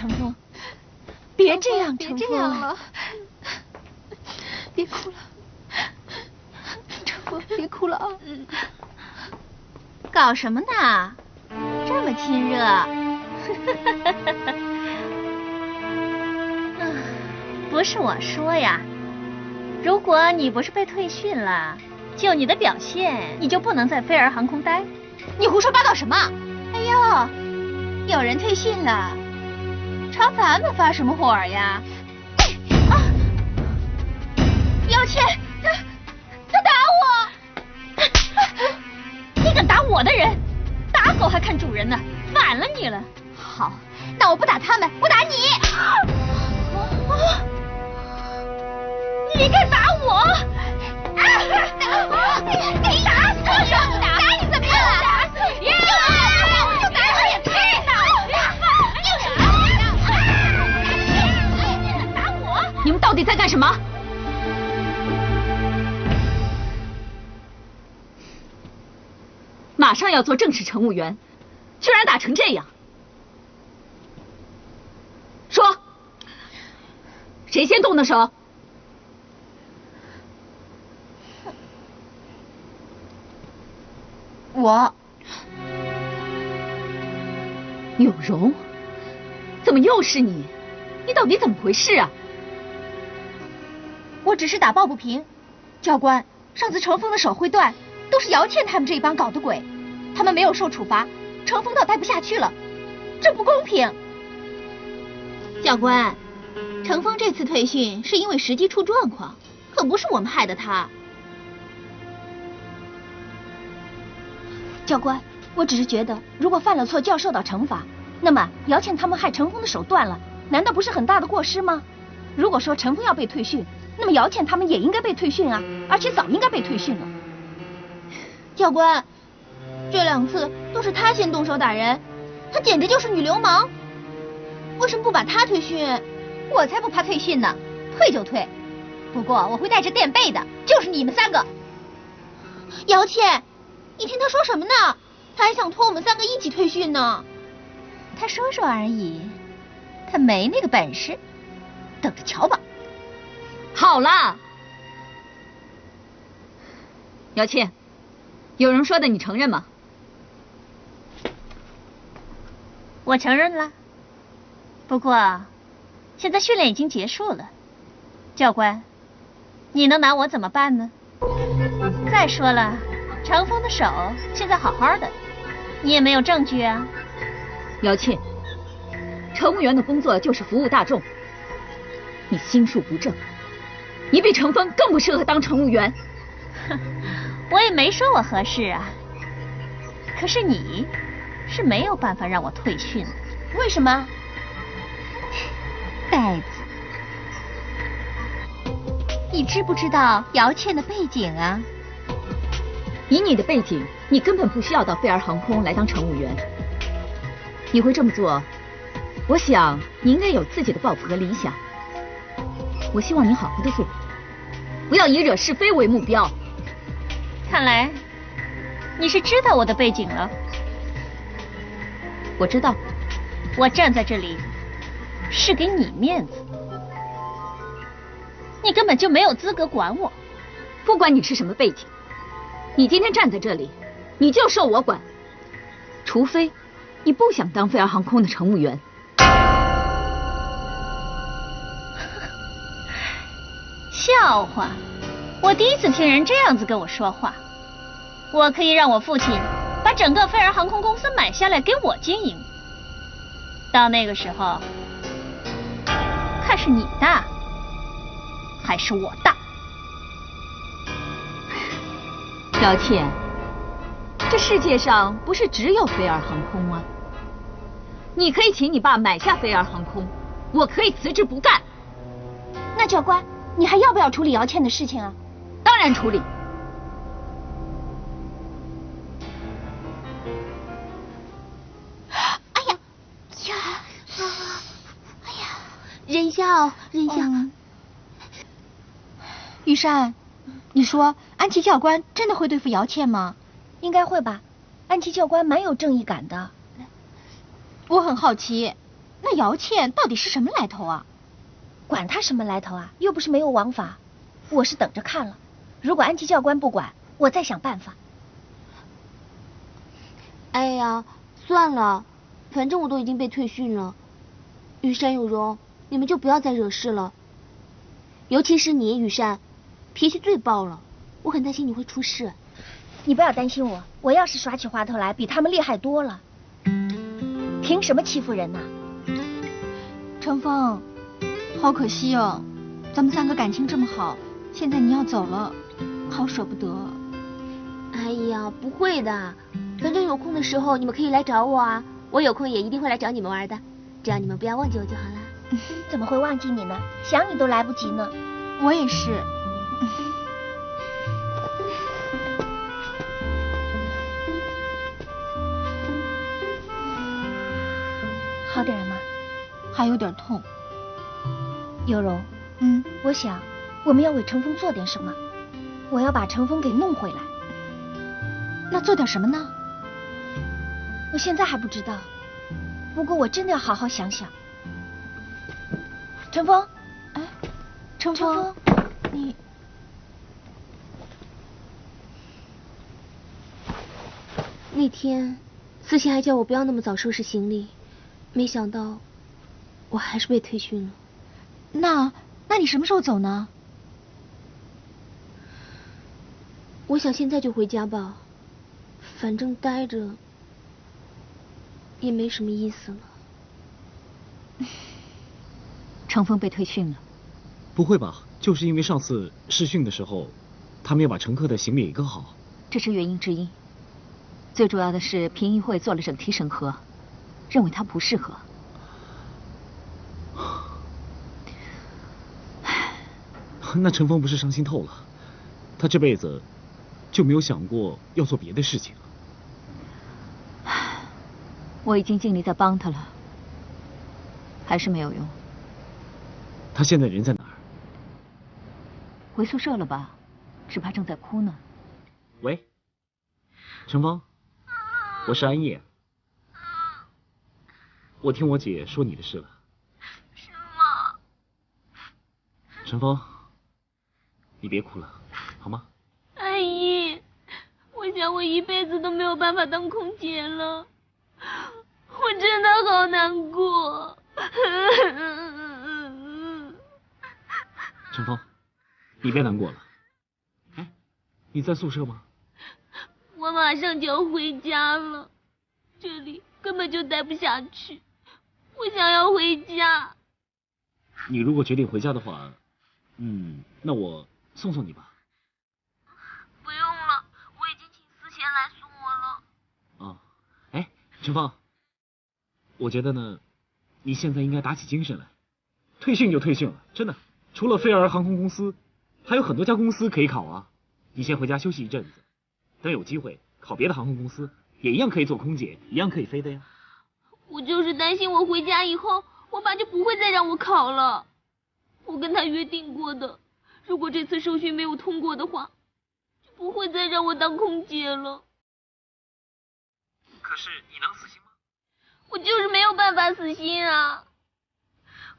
程峰，别这样，程峰，别这样了，别哭了，程峰，别哭了啊！搞什么呢？这么亲热？不是我说呀，如果你不是被退训了，就你的表现，你就不能在飞儿航空待。你胡说八道什么？哎呦，有人退训了，朝咱们发什么火呀？啊！姚倩，他打我！你敢打我的人？打狗还看主人呢，反了你了！好，那我不打他们，我打你！你敢打我？你打死我！打你怎么样啊？打死你！我就打你也配呢！你敢打我？你们到底在干什么？马上要做正式乘务员，居然打成这样！说，谁先动的手？我。有容，怎么又是你？你到底怎么回事啊？我只是打抱不平。教官，上次程峰的手会断，都是姚倩他们这一帮搞的鬼，他们没有受处罚，程峰倒待不下去了，这不公平。教官，程峰这次退训是因为实际出状况，可不是我们害的他。教官，我只是觉得，如果犯了错就要受到惩罚，那么姚倩他们害程峰的手断了，难道不是很大的过失吗？如果说程峰要被退训，那么姚倩他们也应该被退训啊，而且早应该被退训了。教官，这2次都是他先动手打人，他简直就是女流氓，为什么不把他退训？我才不怕退训呢，退就退，不过我会带着垫背的，就是你们3个。姚倩，你听他说什么呢？他还想拖我们3个一起退训呢。他说说而已，他没那个本事，等着瞧吧。好了，姚倩，有人说的你承认吗？我承认了，不过现在训练已经结束了，教官，你能拿我怎么办呢？再说了，程峰的手现在好好的，你也没有证据啊。姚倩，乘务员的工作就是服务大众，你心术不正，你比程峰更不适合当乘务员。哼，我也没说我合适啊，可是你是没有办法让我退训的。为什么？呆子，你知不知道姚倩的背景啊？以你的背景，你根本不需要到飞儿航空来当乘务员。你会这么做，我想你应该有自己的抱负和理想。我希望你好好的做，不要以惹是非为目标。看来你是知道我的背景了。我知道，我站在这里是给你面子，你根本就没有资格管我。不管你是什么背景，你今天站在这里，你就受我管，除非你不想当飞儿航空的乘务员。笑话，我第一次听人这样子跟我说话。我可以让我父亲把整个飞儿航空公司买下来给我经营，到那个时候，看是你大还是我大。姚倩，这世界上不是只有飞儿航空啊。你可以请你爸买下飞儿航空，我可以辞职不干。那教官，你还要不要处理姚倩的事情啊？当然处理。哎呀呀！哎呀！忍一下哦，忍一下。玉珊，你说安琪教官真的会对付姚倩吗？应该会吧，安琪教官蛮有正义感的。我很好奇，那姚倩到底是什么来头啊？管他什么来头啊，又不是没有王法。我是等着看了，如果安吉教官不管，我再想办法。哎呀，算了，反正我都已经被退训了。羽山有容，你们就不要再惹事了。尤其是你，羽山，脾气最暴了，我很担心你会出事。你不要担心我，我要是耍起花头来，比他们厉害多了。凭什么欺负人呢？程峰，好可惜哦，咱们三个感情这么好，现在你要走了，好舍不得。哎呀，不会的，反正有空的时候你们可以来找我啊，我有空也一定会来找你们玩的，只要你们不要忘记我就好了。怎么会忘记你呢？想你都来不及呢。我也是。好点了吗？还有点痛。有容，我想我们要为程峰做点什么，我要把程峰给弄回来。那做点什么呢？我现在还不知道，不过我真的要好好想想。程峰，哎，程峰，你那天思贤还叫我不要那么早收拾行李，没想到我还是被退训了。那你什么时候走呢？我想现在就回家吧，反正待着也没什么意思了。程峰被退训了？不会吧？就是因为上次试训的时候，他没有把乘客的行李给搁好。这是原因之一，最主要的是评议会做了整体审核，认为他不适合。那程峰不是伤心透了？他这辈子就没有想过要做别的事情。我已经尽力在帮他了，还是没有用。他现在人在哪儿？回宿舍了吧？只怕正在哭呢。喂，程峰，我是安叶。我听我姐说你的事了。是吗？程峰，你别哭了，好吗？安逸，我想我一辈子都没有办法当空姐了，我真的好难过。程峰，你别难过了。哎，你在宿舍吗？我马上就要回家了，这里根本就待不下去，我想要回家。你如果决定回家的话，那我送送你吧。不用了，我已经请思贤来送我了。啊，哎，程峰，我觉得呢，你现在应该打起精神来，退训就退训了，真的。除了飞儿航空公司，还有很多家公司可以考啊。你先回家休息一阵子，等有机会考别的航空公司，也一样可以做空姐，一样可以飞的呀。我就是担心我回家以后，我爸就不会再让我考了。我跟他约定过的，如果这次受训没有通过的话，就不会再让我当空姐了。可是你能死心吗？我就是没有办法死心啊！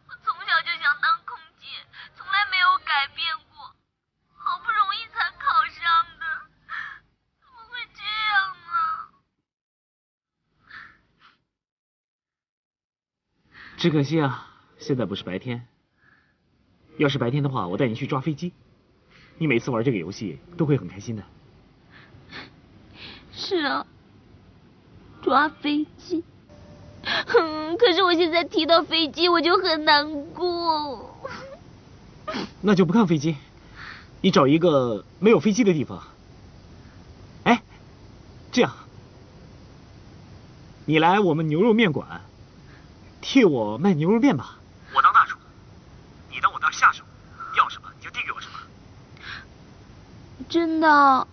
我从小就想当空姐，从来没有改变过，好不容易才考上的，怎么会这样呢？只可惜啊，现在不是白天。要是白天的话，我带你去抓飞机，你每次玩这个游戏都会很开心的。是啊，抓飞机。可是我现在提到飞机，我就很难过。那就不看飞机，你找一个没有飞机的地方。哎，这样，你来我们牛肉面馆，替我卖牛肉面吧。我当大厨，你当我当下手，要什么你就递给我什么。真的？